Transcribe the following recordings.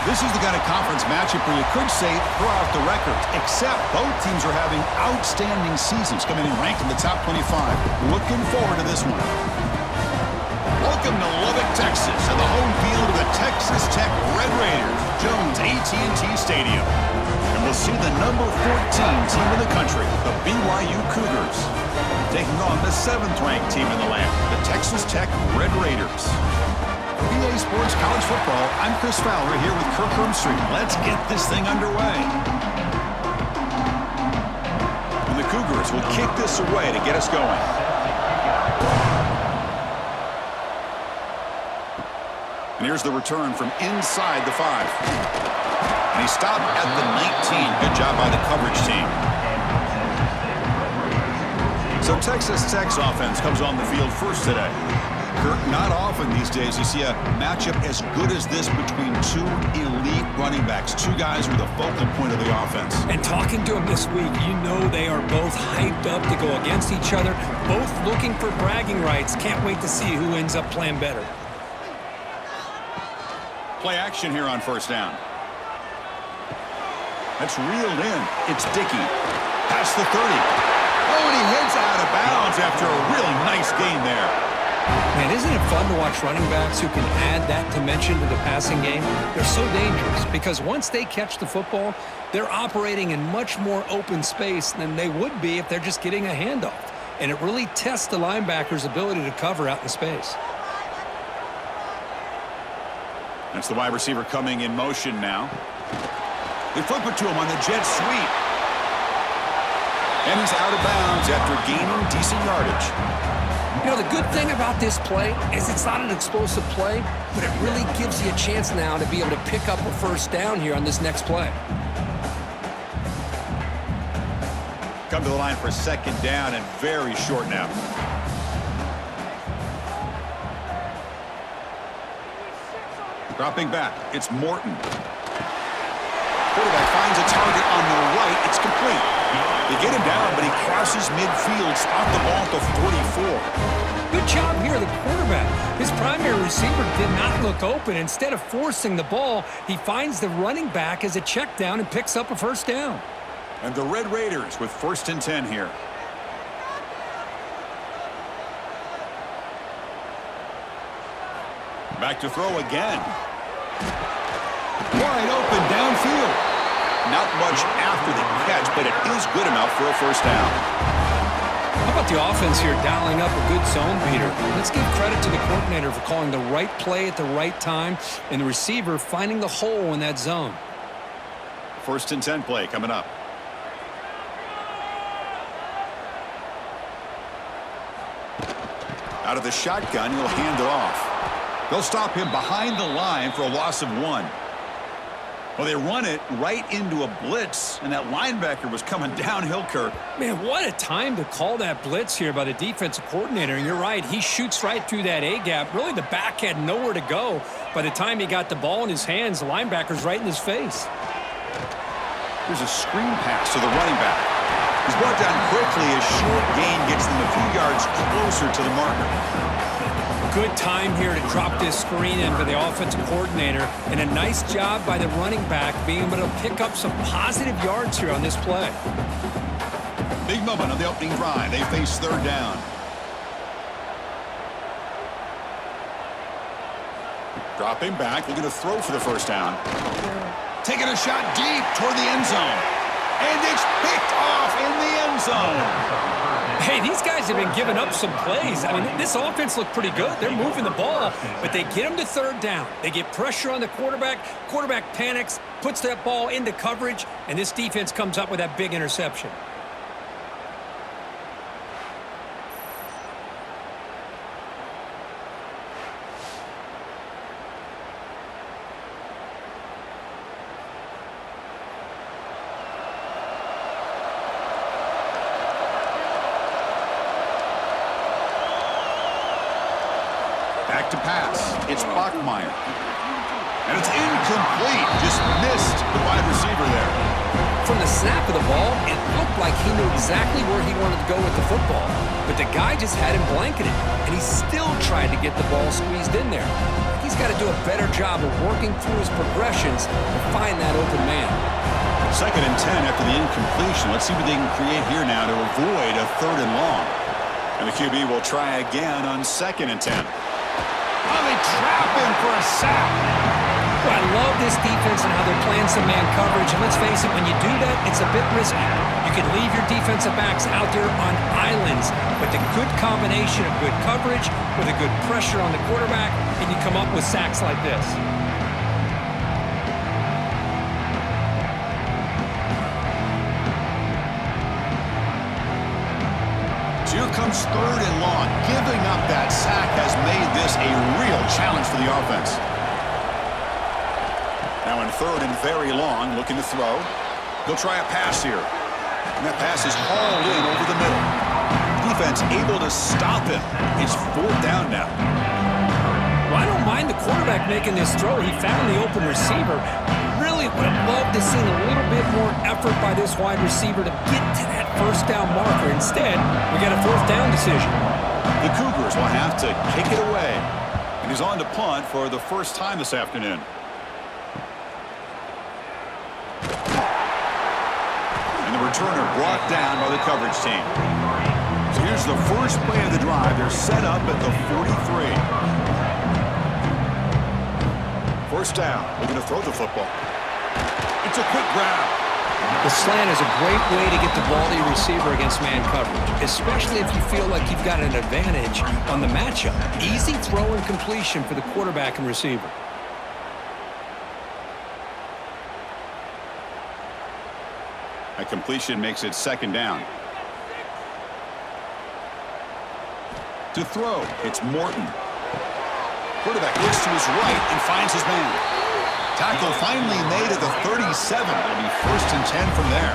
This is the kind of conference matchup where you could say throw out the records, except both teams are having outstanding seasons, coming in ranked in the top 25. Looking forward to this one. Welcome to Lubbock, Texas, and the home field of the Texas Tech Red Raiders, Jones AT&T Stadium. And we'll see the number 14 team in the country, the BYU Cougars, taking on the 7th-ranked team in the land, the Texas Tech Red Raiders. For BA Sports College Football, I'm Chris Fowler here with Kirk Street. Let's get this thing underway. And the Cougars will kick this away to get us going. And here's the return from inside the 5. And he stopped at the 19. Good job by the coverage team. So Texas Tech's offense comes on the field first today. Kirk, not often these days you see a matchup as good as this between two elite running backs, two guys who are the focal point of the offense. And talking to them this week, you know they are both hyped up to go against each other, both looking for bragging rights. Can't wait to see who ends up playing better. Play action here on first down. That's reeled in. It's Dickey. Past the 30. Oh, and he heads out of bounds after a really nice gain there. Man, isn't it fun to watch running backs who can add that dimension to the passing game? They're so dangerous because once they catch the football, they're operating in much more open space than they would be if they're just getting a handoff. And it really tests the linebacker's ability to cover out in space. That's the wide receiver coming in motion now. They flip it to him on the jet sweep. And he's out of bounds after gaining decent yardage. You know, the good thing about this play is it's not an explosive play, but it really gives you a chance now to be able to pick up a first down here on this next play. Come to the line for second down and very short now. Dropping back, it's Morton. Quarterback finds a target on the right. It's complete. They get him down, but he crosses midfield, spot the ball at the 44. Good job here, the quarterback. His primary receiver did not look open. Instead of forcing the ball, he finds the running back as a check down and picks up a first down. And the Red Raiders with 1st and 10 here. Back to throw again. Wide open downfield. Not much after the catch, but it is good enough for a first down. How about the offense here dialing up a good zone beater? Let's give credit to the coordinator for calling the right play at the right time and the receiver finding the hole in that zone. 1st and 10 play coming up. Out of the shotgun, he'll hand it off. They'll stop him behind the line for a loss of 1. Well, they run it right into a blitz, and that linebacker was coming downhill, Kirk. Man, what a time to call that blitz here by the defensive coordinator. And you're right, he shoots right through that A-gap. Really, the back had nowhere to go. By the time he got the ball in his hands, the linebacker's right in his face. Here's a screen pass to the running back. He's brought down quickly as short gain gets them a few yards closer to the marker. Good time here to drop this screen in for the offensive coordinator, and a nice job by the running back being able to pick up some positive yards here on this play. Big moment on the opening drive. They face 3rd down. Dropping back, looking to throw for the first down. Taking a shot deep toward the end zone. And it's picked off in the end zone. Hey, these guys have been giving up some plays. I mean, this offense looked pretty good. They're moving the ball, but they get them to 3rd down. They get pressure on the quarterback. Quarterback panics, puts that ball into coverage, and this defense comes up with that big interception. Back to pass. It's Bachmeier. And it's incomplete. Just missed the wide receiver there. From the snap of the ball, it looked like he knew exactly where he wanted to go with the football. But the guy just had him blanketed, and he still tried to get the ball squeezed in there. He's just got to do a better job of working through his progressions to find that open man. 2nd and 10 after the incompletion. Let's see what they can create here now to avoid a 3rd and long. And the QB will try again on 2nd and 10. Oh, they trap him for a sack. Well, I love this defense and how they're playing some man coverage. And let's face it, when you do that, it's a bit risky. You can leave your defensive backs out there on islands, but the good combination of good coverage with a good pressure on the quarterback, and you come up with sacks like this. So here comes 3rd and long. Giving up that sack has made this a real challenge for the offense. Now in 3rd and very long, looking to throw. He'll try a pass here. And that pass is hauled in over the middle. Defense able to stop him. It's 4th down now. Well, I don't mind the quarterback making this throw. He found the open receiver. Really would have loved to see a little bit more effort by this wide receiver to get to that 1st down marker. Instead, we got a 4th down decision. The Cougars will have to kick it away. And he's on to punt for the first time this afternoon. And the returner brought down by the coverage team. So here's the first play of the drive. They're set up at the 43. 1st down. Looking to throw the football. It's a quick grab. The slant is a great way to get the ball to your receiver against man coverage, especially if you feel like you've got an advantage on the matchup. Easy throw and completion for the quarterback and receiver. A completion makes it 2nd down. To throw, it's Morton. Quarterback looks to his right and finds his man. Tackle finally made at the 37. It'll be 1st and 10 from there.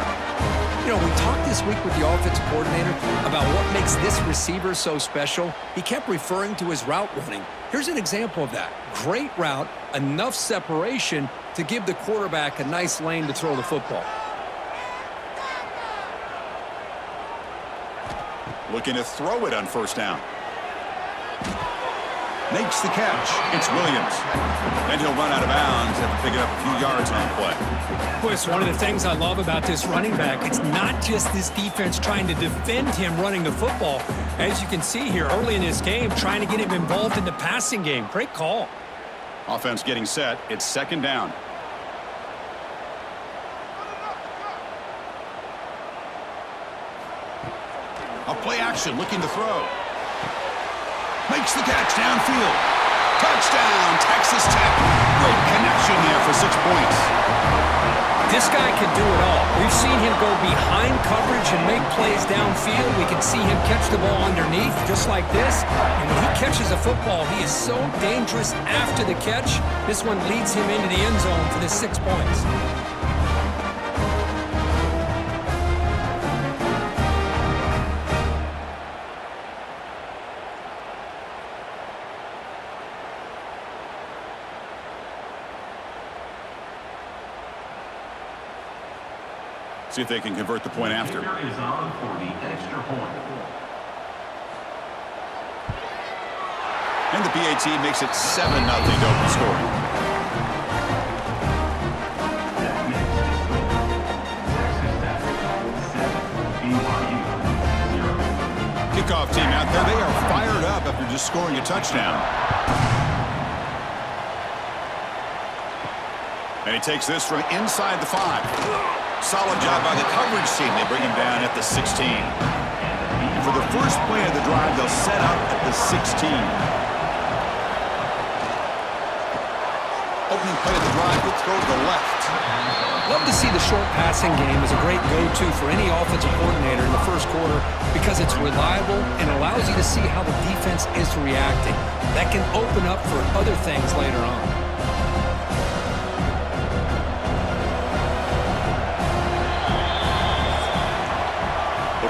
You know, we talked this week with the offensive coordinator about what makes this receiver so special. He kept referring to his route running. Here's an example of that. Great route, enough separation to give the quarterback a nice lane to throw the football. Looking to throw it on 1st down. Makes the catch. It's Williams. And he'll run out of bounds after picking up a few yards on the play. Boy, it's one of the things I love about this running back. It's not just this defense trying to defend him running the football. As you can see here early in this game, trying to get him involved in the passing game. Great call. Offense getting set. It's 2nd down. A play action, looking to throw. Makes the catch downfield. Touchdown, Texas Tech. Great connection there for 6 points. This guy can do it all. We've seen him go behind coverage and make plays downfield. We can see him catch the ball underneath just like this. And when he catches a football, he is so dangerous after the catch. This one leads him into the end zone for the 6 points. See if they can convert the point after. Is on for the extra point. And the BAT makes it 7-0 to open scoring. Kickoff team out there. They are fired up after just scoring a touchdown. And he takes this from inside the 5. Solid job by the coverage team. They bring him down at the 16. And for the first play of the drive, they'll set up at the 16. Opening play of the drive, will throw to the left. Love to see the short passing game as a great go-to for any offensive coordinator in the first quarter because it's reliable and allows you to see how the defense is reacting. That can open up for other things later on.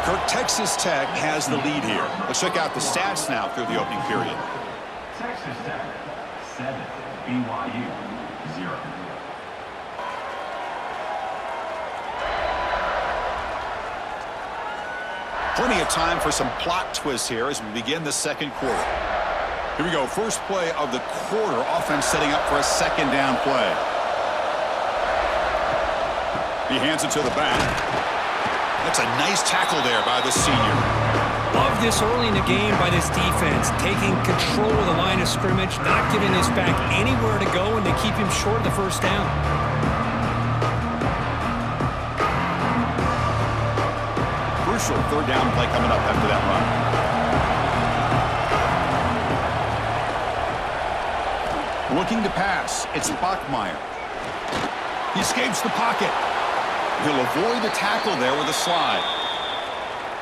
Kirk, Texas Tech has the lead here. Let's check out the stats now through the opening period. Texas Tech 7, BYU 0. Plenty of time for some plot twists here as we begin the second quarter. Here we go. First play of the quarter. Offense setting up for a second down play. He hands it to the back. That's a nice tackle there by the senior. Love this early in the game by this defense, taking control of the line of scrimmage, not giving this back anywhere to go, and they keep him short of the first down. Crucial third down play coming up after that run. Looking to pass. It's Bachmeier. He escapes the pocket. He'll avoid the tackle there with a slide.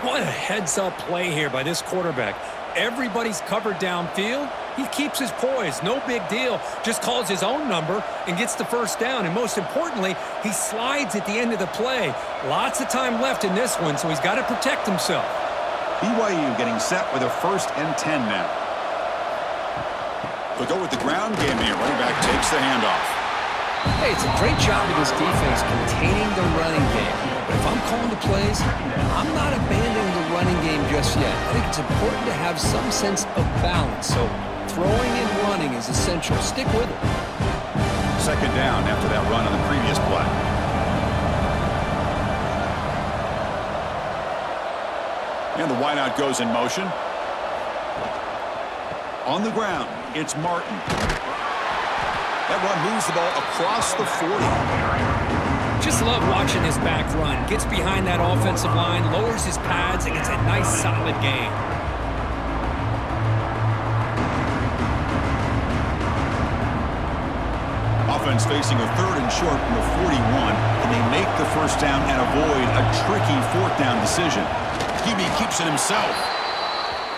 What a heads-up play here by this quarterback. Everybody's covered downfield. He keeps his poise. No big deal. Just calls his own number and gets the first down. And most importantly, he slides at the end of the play. Lots of time left in this one, so he's got to protect himself. BYU getting set with a 1st and 10 now. They'll go with the ground game here. Running back takes the handoff. Hey, it's a great job of this defense containing the running game. But if I'm calling the plays, I'm not abandoning the running game just yet. I think it's important to have some sense of balance. So throwing and running is essential. Stick with it. Second down after that run on the previous play. And the wideout goes in motion. On the ground, it's Martin. That run moves the ball across the 40. Just love watching this back run. Gets behind that offensive line, lowers his pads, and gets a nice solid gain. Offense facing a 3rd and short from the 41, and they make the first down and avoid a tricky 4th down decision. QB keeps it himself.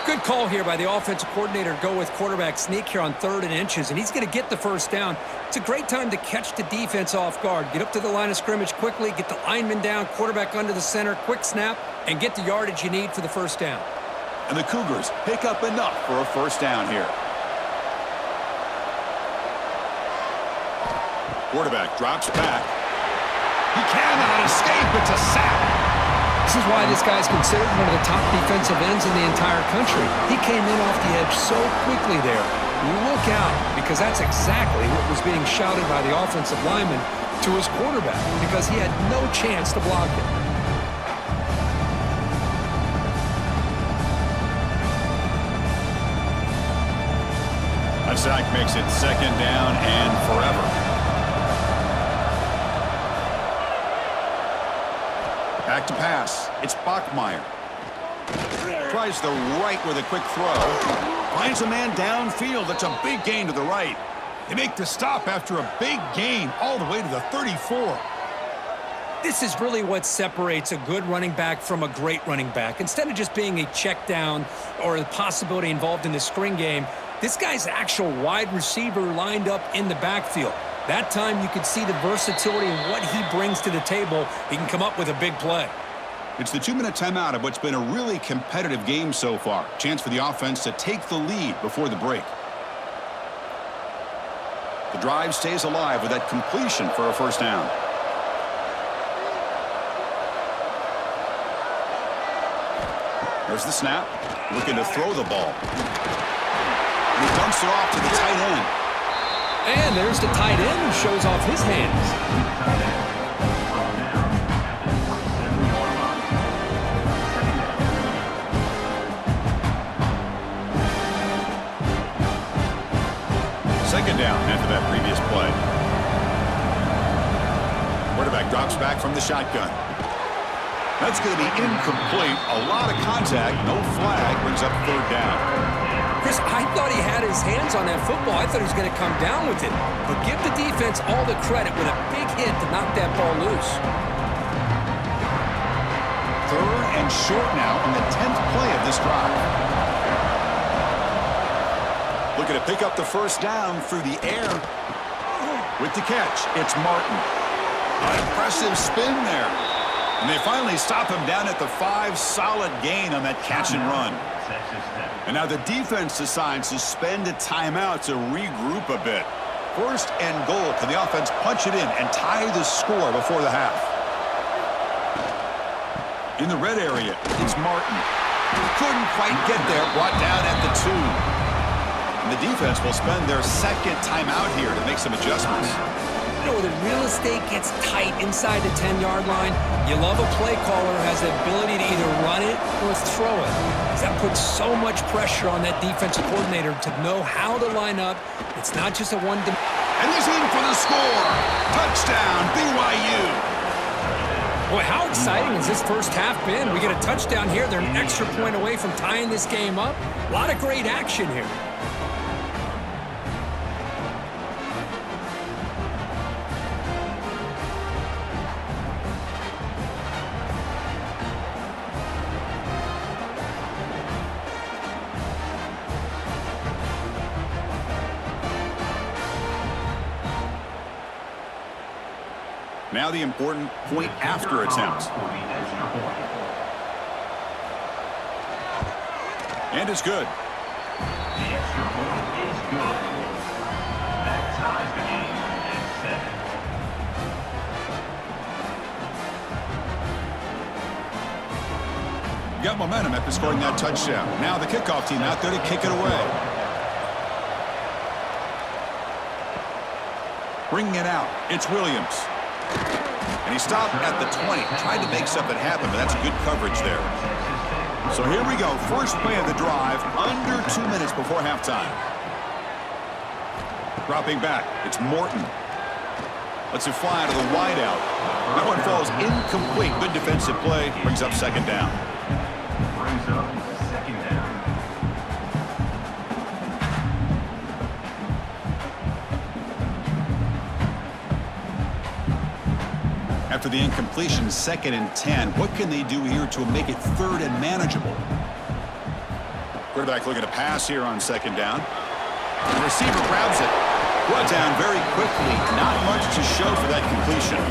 Good call here by the offensive coordinator. Go with quarterback sneak here on 3rd and inches, and he's going to get the first down. It's a great time to catch the defense off guard. Get up to the line of scrimmage quickly, get the lineman down, quarterback under the center, quick snap, and get the yardage you need for the first down. And the Cougars pick up enough for a first down here. Quarterback drops back. He cannot escape. It's a sack. This is why this guy's considered one of the top defensive ends in the entire country. He came in off the edge so quickly there. You look out, because that's exactly what was being shouted by the offensive lineman to his quarterback, because he had no chance to block it. A sack makes it second down and forever. Back to pass. It's Bachmeier. Tries the right with a quick throw. Finds a man downfield. That's a big gain to the right. They make the stop after a big gain all the way to the 34. This is really what separates a good running back from a great running back. Instead of just being a check down or the possibility involved in the screen game, this guy's actual wide receiver lined up in the backfield. That time you could see the versatility and what he brings to the table. He can come up with a big play. It's the 2-minute timeout of what's been a really competitive game so far. Chance for the offense to take the lead before the break. The drive stays alive with that completion for a first down. There's the snap. Looking to throw the ball. And he dumps it off to the tight end. And there's the tight end who shows off his hands. Second down after that previous play. Quarterback drops back from the shotgun. That's going to be incomplete. A lot of contact. No flag. Brings up 3rd down. Chris, I thought he had his hands on that football. I thought he was going to come down with it. But give the defense all the credit with a big hit to knock that ball loose. 3rd and short now on the 10th play of this drive. Looking to pick up the first down through the air. With the catch, it's Martin. An impressive spin there. And they finally stop him down at the 5. Solid gain on that catch and run. And now the defense decides to spend a timeout to regroup a bit. 1st and goal. Can the offense punch it in and tie the score before the half? In the red area, it's Martin. Couldn't quite get there. Brought down at the 2. And the defense will spend their second timeout here to make some adjustments. You know, the real estate gets tight inside the 10-yard line. You love a play caller who has the ability to either run it or throw it. Because that puts so much pressure on that defensive coordinator to know how to line up. It's not just a one-dimensional. And he's in for the score. Touchdown, BYU. Boy, how exciting has this first half been? We get a touchdown here. They're an extra point away from tying this game up. A lot of great action here. Now the important point after attempt. And it's good. The extra point is good. That ties the game at 7. Got momentum after scoring that touchdown. Now the kickoff team out there to kick it away. Bringing it out. It's Williams. And he stopped at the 20. Tried to make something happen, but that's good coverage there. So here we go. First play of the drive. Under 2 minutes before halftime. Dropping back. It's Morton. Lets it fly to the wideout. That one falls incomplete. Good defensive play. Brings up second down. Brings up second down. After the incompletion, 2nd and 10. What can they do here to make it 3rd and manageable? Quarterback looking to pass here on 2nd down. The receiver grabs it. Brought down very quickly. Not much to show for that completion.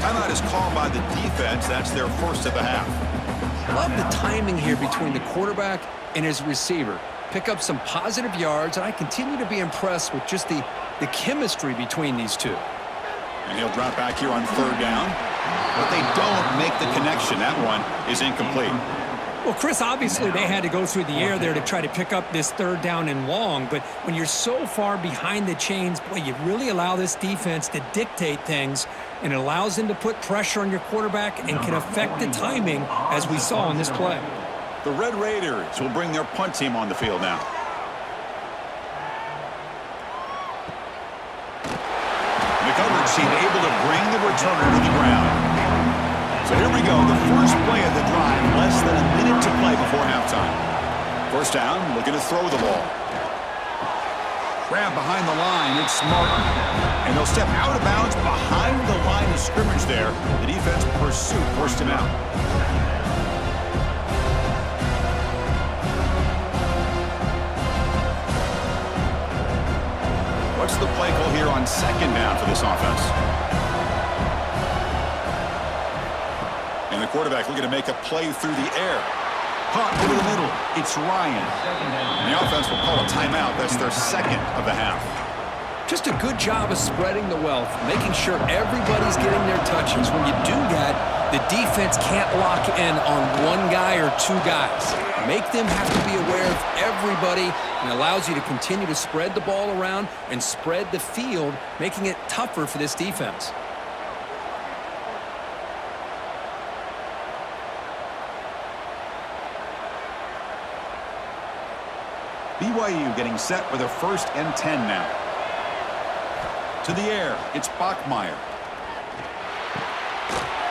Timeout is called by the defense. That's their first of the half. Love the timing here between the quarterback and his receiver. Pick up some positive yards, and I continue to be impressed with just the chemistry between these two. And he'll drop back here on 3rd down. But they don't make the connection. That one is incomplete. Well, Chris, obviously they had to go through the air there to try to pick up this 3rd down and long. But when you're so far behind the chains, boy, you really allow this defense to dictate things. And it allows them to put pressure on your quarterback and can affect the timing, as we saw in this play. The Red Raiders will bring their punt team on the field now. The coverage team able to bring the returner to the ground. So here we go, the first play of the drive, less than a minute to play before halftime. First down, looking to throw the ball. Grab behind the line, it's Martin. And they'll step out of bounds behind the line of scrimmage there. The defense pursuit forced him out. What's the play call here on 2nd down for this offense? And the quarterback looking to make a play through the air. Caught over the middle. It's Ryan. And the offense will call a timeout. That's their 2nd of the half. Just a good job of spreading the wealth, making sure everybody's getting their touches. When you do that, the defense can't lock in on one guy or 2 guys. Make them have to be aware of everybody, and allows you to continue to spread the ball around and spread the field, making it tougher for this defense. BYU getting set for their 1st and 10 now. To the air, it's Bachmeier.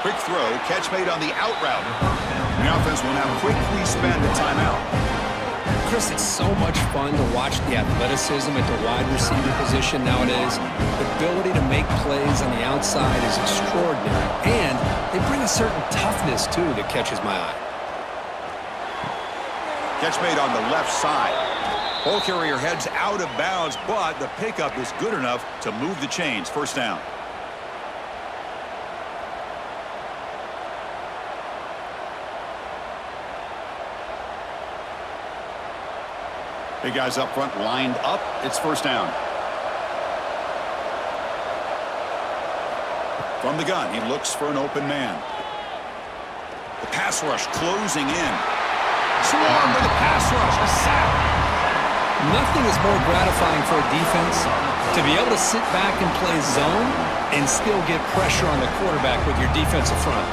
Quick throw, catch made on the out route. The offense will now quickly spend a timeout. Chris, it's so much fun to watch the athleticism at the wide receiver position nowadays. The ability to make plays on the outside is extraordinary, and they bring a certain toughness, too, that catches my eye. Catch made on the left side. Ball carrier heads out of bounds, but the pickup is good enough to move the chains. First down. Big guys up front lined up. It's first down. From the gun, he looks for an open man. The pass rush closing in. Swarm with the pass rush. A sack. Nothing is more gratifying for a defense to be able to sit back and play zone and still get pressure on the quarterback with your defensive front.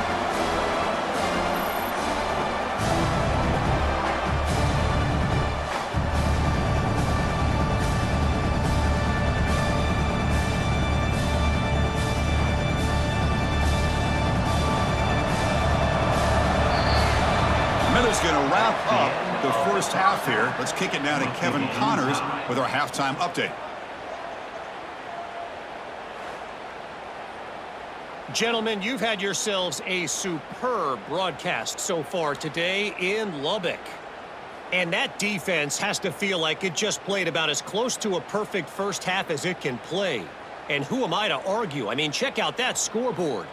Miller's going to wrap up the first half here. Let's kick it now to Kevin Connors with our halftime update. Gentlemen, you've had yourselves a superb broadcast so far today in Lubbock. And that defense has to feel like it just played about as close to a perfect first half as it can play. And who am I to argue? I mean, check out that scoreboard.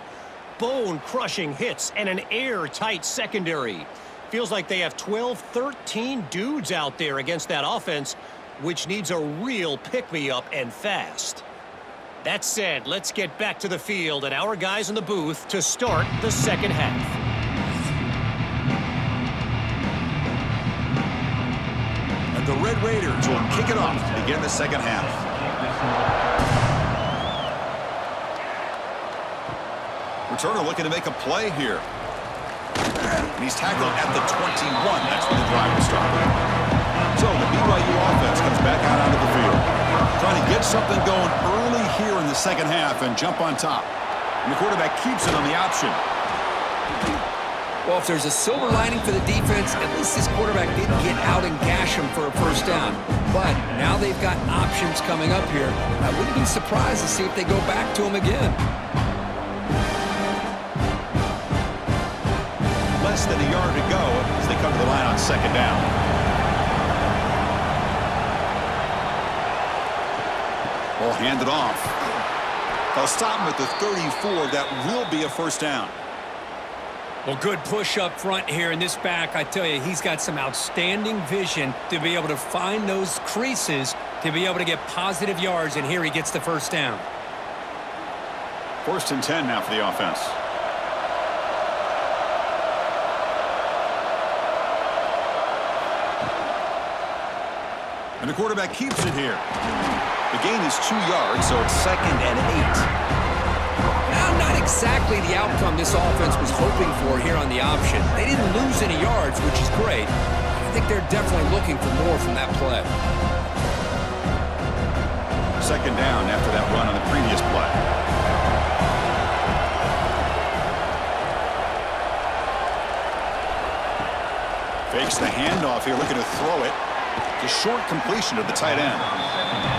Bone-crushing hits and an airtight secondary. Feels like they have 12, 13 dudes out there against that offense, which needs a real pick-me-up and fast. That said, let's get back to the field and our guys in the booth to start the second half. And the Red Raiders will kick it off to begin the second half. Returner looking to make a play here. And he's tackled at the 21. That's when the drive will start. So the BYU offense comes back out onto the field. Trying to get something going early here in the second half and jump on top. And the quarterback keeps it on the option. Well, if there's a silver lining for the defense, at least this quarterback didn't get out and gash him for a first down. But now they've got options coming up here. I wouldn't be surprised to see if they go back to him again. Less than a yard to go as they come to the line on second down. Ball handed off. They'll stop him at the 34. That will be a first down. Well, good push up front here in this back. I tell you, he's got some outstanding vision to be able to find those creases to be able to get positive yards, and here he gets the first down. 1st and 10 now for the offense. And the quarterback keeps it here. The gain is 2 yards, so it's 2nd and 8. Now, not exactly the outcome this offense was hoping for here on the option. They didn't lose any yards, which is great. I think they're definitely looking for more from that play. 2nd down after that run on the previous play. Fakes the handoff here, looking to throw it. The short completion to the tight end.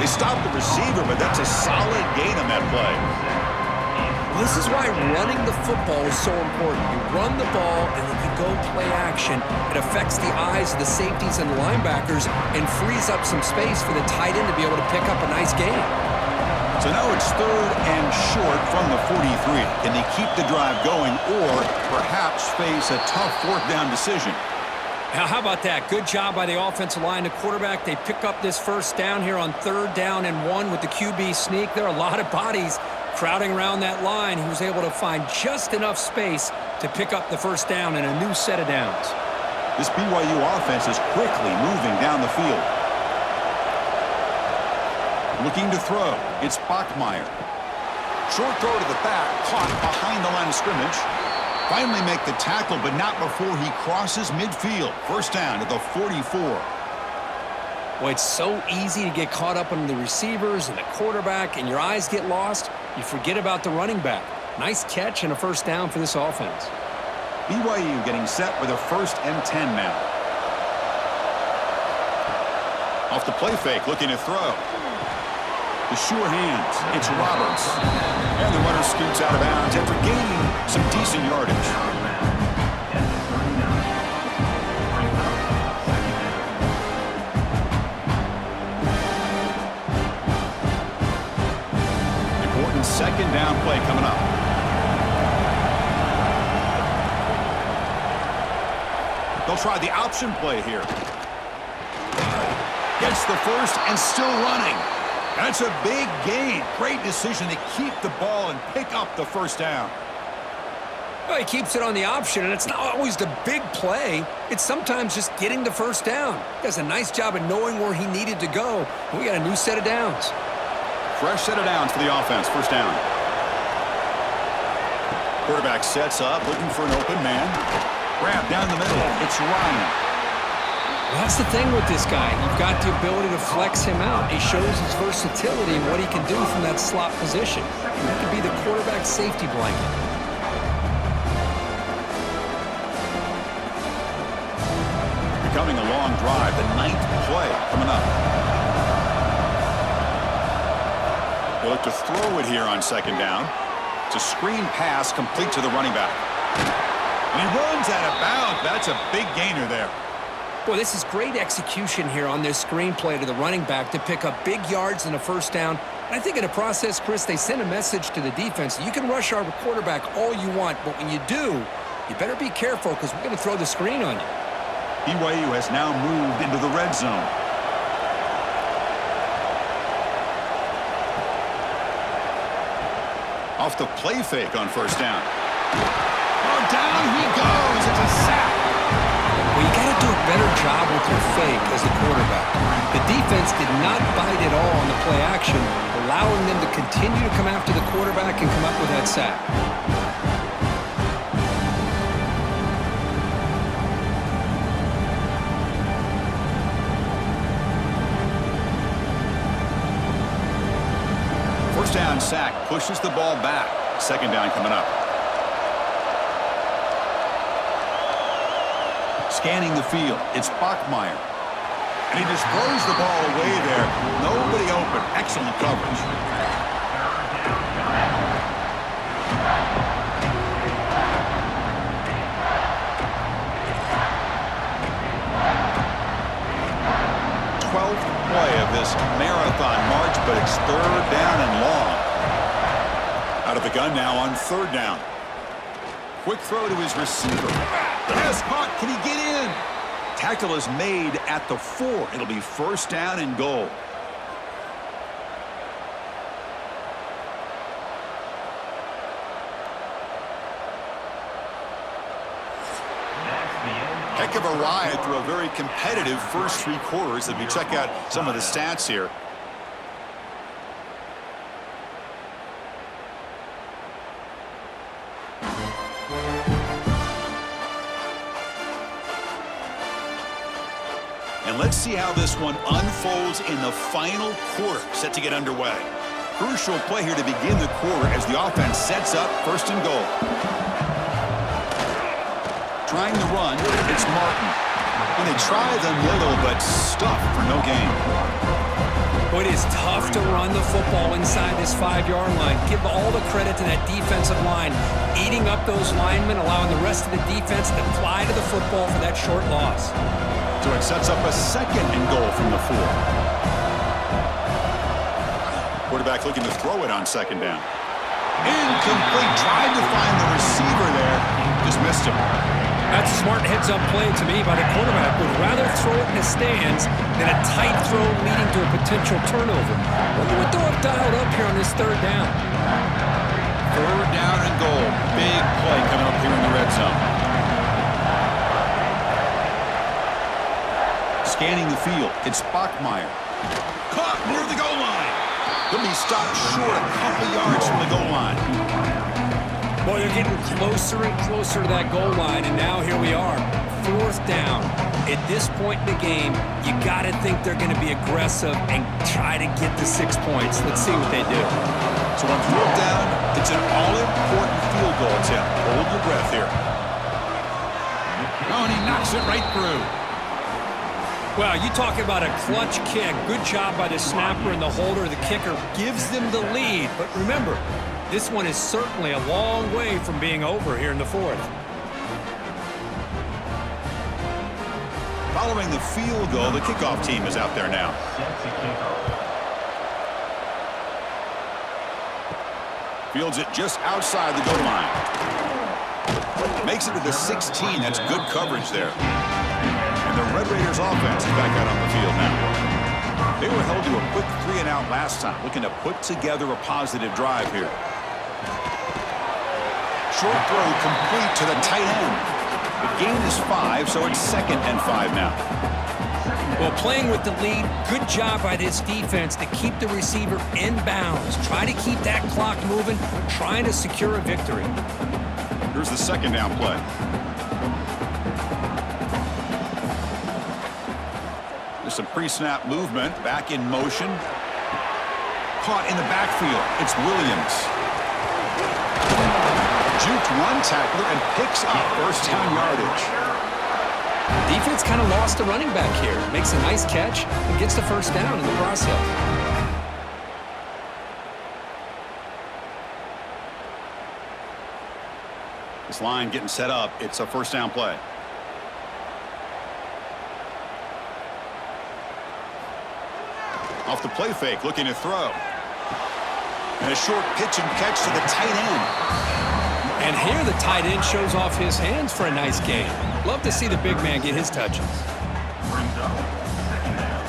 They stopped the receiver, but that's a solid gain on that play. This is why running the football is so important. You run the ball, and then you go play action. It affects the eyes of the safeties and linebackers and frees up some space for the tight end to be able to pick up a nice gain. So now it's 3rd and short from the 43. Can they keep the drive going or perhaps face a tough 4th down decision? Now, how about that? Good job by the offensive line. The quarterback, they pick up this first down here on 3rd down and 1 with the QB sneak. There are a lot of bodies crowding around that line. He was able to find just enough space to pick up the first down in a new set of downs. This BYU offense is quickly moving down the field. Looking to throw. It's Bachmeier. Short throw to the back, caught behind the line of scrimmage. Finally make the tackle, but not before he crosses midfield. First down at the 44. Well, it's so easy to get caught up on the receivers and the quarterback, and your eyes get lost. You forget about the running back. Nice catch and a first down for this offense. BYU getting set with a 1st and 10 now. Off the play fake, looking to throw. The sure hands. It's Roberts. And the runner scoots out of bounds after gaining some decent yardage. Important 2nd down play coming up. They'll try the option play here. Gets the first and still running. That's a big gain. Great decision to keep the ball and pick up the first down. Well, he keeps it on the option, and it's not always the big play. It's sometimes just getting the first down. He does a nice job of knowing where he needed to go. We got a new set of downs. Fresh set of downs for the offense. First down. Quarterback sets up, looking for an open man. Wrap down the middle. It's Ryan. Well, that's the thing with this guy. You've got the ability to flex him out. He shows his versatility and what he can do from that slot position. That could be the quarterback safety blanket. Becoming a long drive. The 9th play coming up. They look to throw it here on second down. It's a screen pass complete to the running back. And he runs out of bounds. That's a big gainer there. Boy, this is great execution here on this screen play to the running back to pick up big yards and a first down. And I think in the process, Chris, they send a message to the defense. You can rush our quarterback all you want, but when you do, you better be careful because we're going to throw the screen on you. BYU has now moved into the red zone. Off the play fake on first down. Oh, down he goes. It's a sack. Well, you got to do a better job with your fake as a quarterback. The defense did not bite at all on the play action, allowing them to continue to come after the quarterback and come up with that sack. First down sack pushes the ball back. Second down coming up. Scanning the field. It's Bachmeier. And he just throws the ball away there. Nobody open. Excellent coverage. Play of this marathon march, but it's third down and long. Out of the gun now on third down. Quick throw to his receiver. Pass caught. Can he get in? Tackle is made at the 4. It'll be first down and goal. Heck of a ride through a very competitive first 3 quarters. If you check out some of the stats here. And let's see how this one unfolds in the final quarter, set to get underway. Crucial play here to begin the quarter as the offense sets up first and goal. Trying to run, it's Martin. And they try the middle, but stuffed for no gain. Boy, it is tough to run the football inside this 5-yard line. Give all the credit to that defensive line, eating up those linemen, allowing the rest of the defense to fly to the football for that short loss. So it sets up a second and goal from the 4. Quarterback looking to throw it on second down. Incomplete. Tried to find the receiver there. Just missed him. That's a smart heads-up play to me by the quarterback. Would rather throw it in the stands than a tight throw leading to a potential turnover. Wonder what they'll have dialed up here on this third down. Third down and goal. Big play coming up here in the red zone. Scanning the field. It's Bachmeier. Caught near the goal line. He'll be stopped short a couple yards from the goal line. Boy, they're getting closer and closer to that goal line, and now here we are, fourth down. At this point in the game, you got to think they're going to be aggressive and try to get the 6 points. Let's see what they do. So on fourth down, it's an all-important field goal attempt. Hold your breath here. Oh, and he knocks it right through. Well, you talk about a clutch kick. Good job by the snapper and the holder. The kicker gives them the lead. But remember, this one is certainly a long way from being over here in the fourth. Following the field goal, the kickoff team is out there now. Fields it just outside the goal line. Makes it to the 16. That's good coverage there. And the Red Raiders offense is back out on the field now. They were held to a quick 3-and-out last time, looking to put together a positive drive here. short throw complete to the tight end. The gain is 5, so it's 2nd and 5 now. Well, playing with the lead, good job by this defense to keep the receiver in bounds. Try to keep that clock moving, trying to secure a victory. Here's the 2nd down play. There's some pre-snap movement, back in motion. Caught in the backfield. It's Williams. Juked one tackler and picks up first down yardage. Defense kind of lost the running back here. Makes a nice catch and gets the first down in the process. This line getting set up. It's a first down play. Off the play fake, looking to throw. And a short pitch and catch to the tight end. And here the tight end shows off his hands for a nice gain. Love to see the big man get his touches. Brings up 2nd down.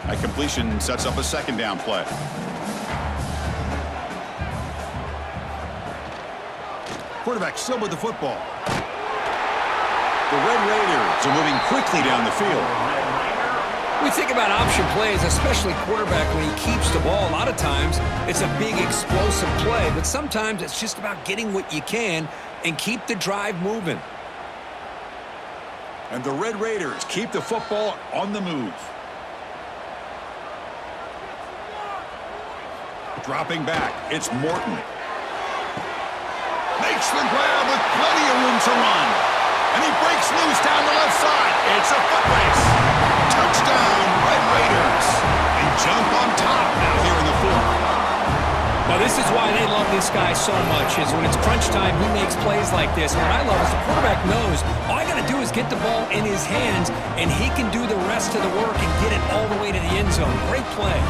That completion sets up a 2nd down play. Quarterback still with the football. The Red Raiders are moving quickly down the field. We think about option plays, especially quarterback when he keeps the ball. A lot of times it's a big explosive play, but sometimes it's just about getting what you can and keep the drive moving. And the Red Raiders keep the football on the move. Dropping back, it's Morton. Makes the grab with plenty of room to run. And he breaks loose down the left side. It's a foot race. Touchdown, Red Raiders. They jump on top now here in the 4th. Well, this is why they love this guy so much, is when it's crunch time, he makes plays like this. What I love is the quarterback knows all I got to do is get the ball in his hands, and he can do the rest of the work and get it all the way to the end zone. Great play.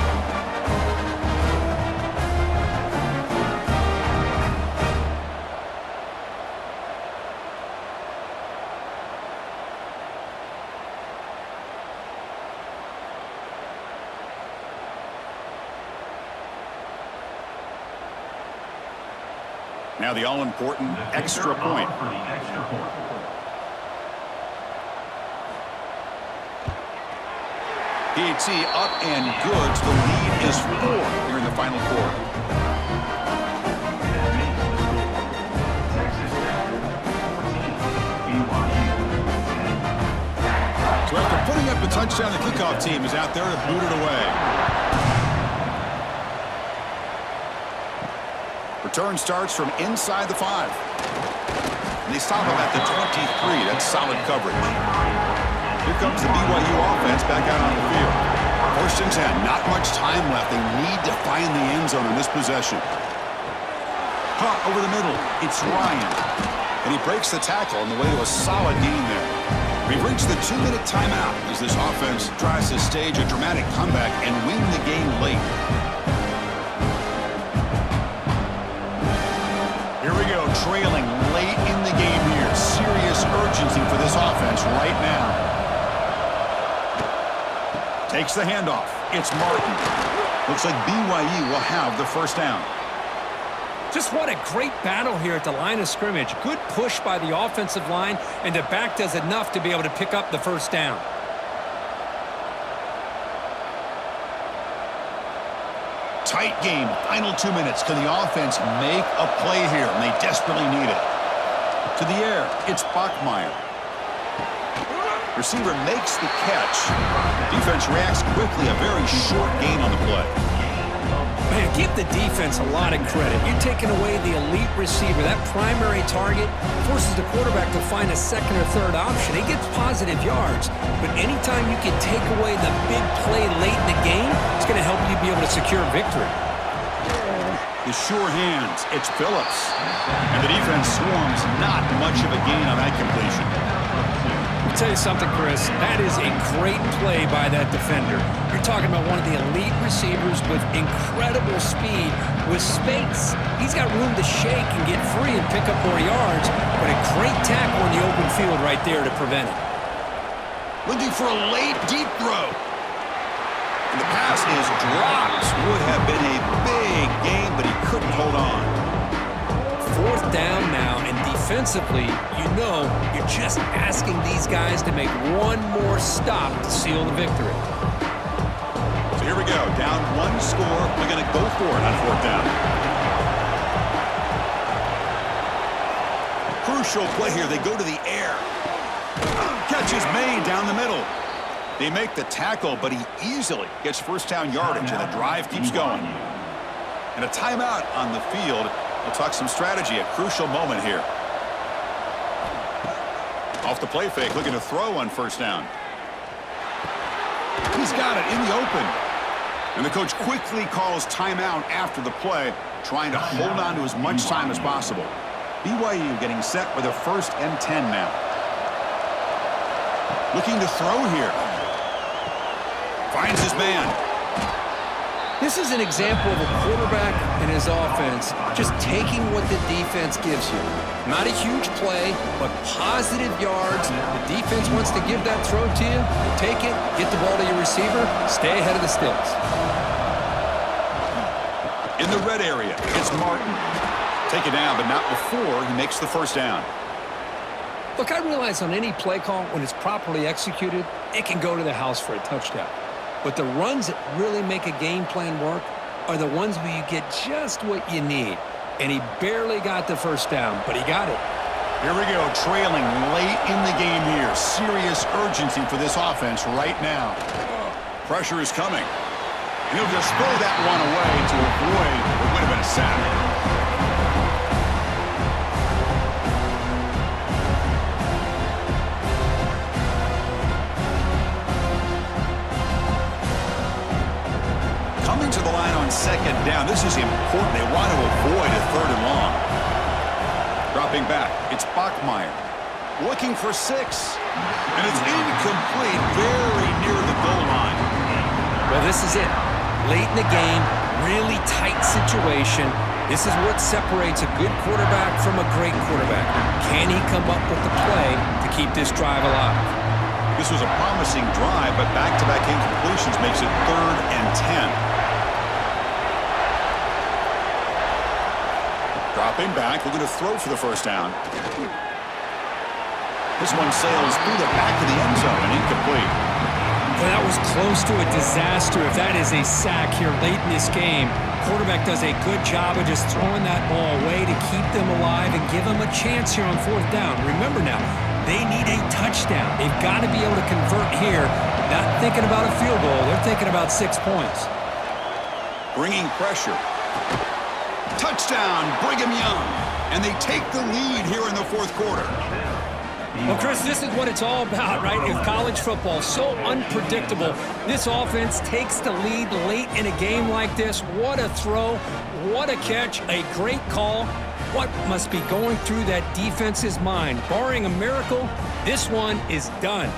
Now the all-important extra point. For the extra point. PAT up and good. So the lead is 4 here in the final quarter. That makes the score. Texas Tech 14, BYU 10. So after putting up a touchdown, the kickoff team is out there to boot it away. Return starts from inside the 5. And they stop him at the 23. That's solid coverage. Here comes the BYU offense back out on the field. 1st and 10. Not much time left. They need to find the end zone in this possession. Caught over the middle. It's Ryan. And he breaks the tackle on the way to a solid gain there. We've reached the 2-minute timeout as this offense tries to stage a dramatic comeback and win the game late. Here we go, trailing late in the game here. Serious urgency for this offense right now. Takes the handoff. It's Martin. Looks like BYU will have the first down. Just what a great battle here at the line of scrimmage. Good push by the offensive line, and the back does enough to be able to pick up the first down. Tight game, final 2 minutes. Can the offense make a play here? And they desperately need it. To the air, it's Bachmeier. Receiver makes the catch. Defense reacts quickly. A very short gain on the play. Man, give the defense a lot of credit. You're taking away the elite receiver. That primary target forces the quarterback to find a 2nd or 3rd option. He gets positive yards, but anytime you can take away the big play late in the game, it's going to help you be able to secure victory. The sure hands, it's Phillips. And the defense swarms. Not much of a gain on that completion. I'll tell you something, Chris. That is a great play by that defender. You're talking about one of the elite receivers with incredible speed, with space. He's got room to shake and get free and pick up more yards, but a great tackle in the open field right there to prevent it. Looking for a late, deep throw. And the pass is dropped. Would have been a big game, but he couldn't hold on. 4th down now, and defensively, you're just asking these guys to make one more stop to seal the victory. So here we go. Down 1 score. We're going to go for it on 4th down. Crucial play here. They go to the air. Catch is made down the middle. They make the tackle, but he easily gets 1st down yardage, and the drive keeps going. And a timeout on the field. We'll talk some strategy. A crucial moment here. Off the play fake, looking to throw on 1st down. He's got it in the open. And the coach quickly calls timeout after the play, trying to hold on to as much time as possible. BYU getting set with a 1st and 10 now. Looking to throw here. Finds his man. This is an example of a quarterback and his offense just taking what the defense gives you. Not a huge play, but positive yards. The defense wants to give that throw to you. Take it, get the ball to your receiver, stay ahead of the sticks. In the red area, it's Martin. Take it down, but not before he makes the 1st down. Look, I realize on any play call, when it's properly executed, it can go to the house for a touchdown. But the runs that really make a game plan work are the ones where you get just what you need. And he barely got the 1st down, but he got it. Here we go, trailing late in the game here. Serious urgency for this offense right now. Pressure is coming. And he'll just throw that one away to avoid what would have been a sack. Coming to the line on 2nd down. This is important. They want to avoid a 3rd and long. Dropping back. It's Bachmeier. Looking for 6. And it's incomplete. Very near the goal line. Well, this is it. Late in the game, really tight situation. This is what separates a good quarterback from a great quarterback. Can he come up with the play to keep this drive alive? This was a promising drive, but back-to-back incompletions makes it 3rd and 10. Dropping back, looking to throw for the 1st down. This one sails through the back of the end zone and incomplete. Well, that was close to a disaster. If that is a sack here late in this game, quarterback does a good job of just throwing that ball away to keep them alive and give them a chance here on 4th down. Remember now, they need a touchdown. They've got to be able to convert here. Not thinking about a field goal. They're thinking about 6 points. Bringing pressure. Touchdown, Brigham Young. And they take the lead here in the 4th quarter. Well, Chris, this is what it's all about, right? In college football, so unpredictable. This offense takes the lead late in a game like this. What a throw. What a catch. A great call. What must be going through that defense's mind? Barring a miracle, this one is done.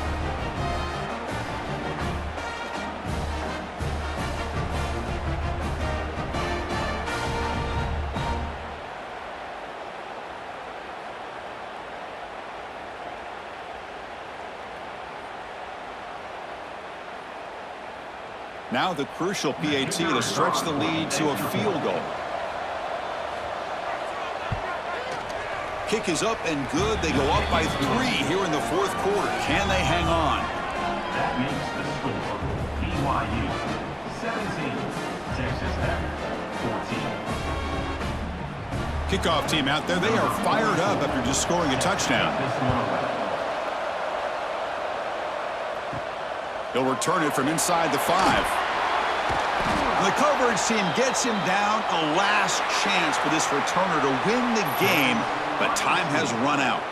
Now the crucial PAT to stretch the lead to a field goal. Kick is up and good. They go up by 3 here in the 4th quarter. Can they hang on? That makes the score BYU 17, Texas Tech 14. Kickoff team out there. They are fired up after just scoring a touchdown. He'll return it from inside the 5. The coverage team gets him down. A last chance for this returner to win the game, but time has run out.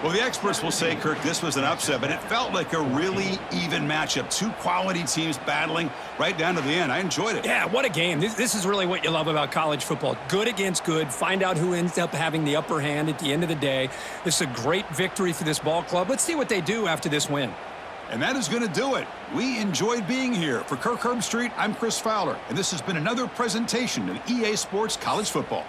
Well, the experts will say, Kirk, this was an upset, but it felt like a really even matchup. 2 quality teams battling right down to the end. I enjoyed it. Yeah, what a game. This is really what you love about college football. Good against good. Find out who ends up having the upper hand at the end of the day. This is a great victory for this ball club. Let's see what they do after this win. And that is going to do it. We enjoyed being here. For Kirk Herbstreit, I'm Chris Fowler, and this has been another presentation of EA Sports College Football.